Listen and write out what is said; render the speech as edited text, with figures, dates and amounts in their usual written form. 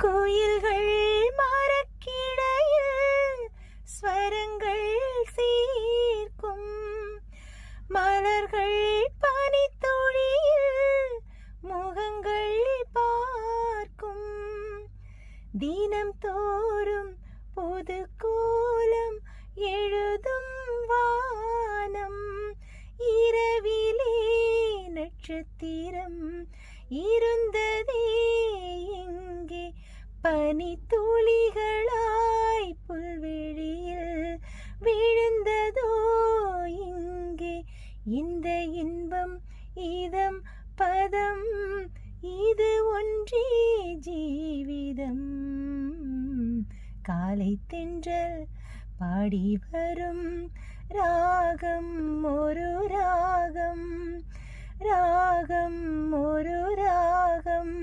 குயில்கள் மரக்கிளையில் ஸ்வரங்கள் சீர்க்கும், மலர்கள் பனித்துளியில் முகங்கள் பார்க்கும். தினம் தோறும் புது கோலம் எழுதும் வானம், இரவிலே நட்சத்திரம் இருந்ததே எங்கே? பனித்துளிகளாய் புல்வெளியில் விழுந்ததோ இங்கே? இந்த இன்பம் இதம் பதம் இது ஒன்றே ஜீவிதம். காலை தென்றல் பாடி வரும் ராகம் ஒரு ராகம், ராகம் ஒரு ராகம்.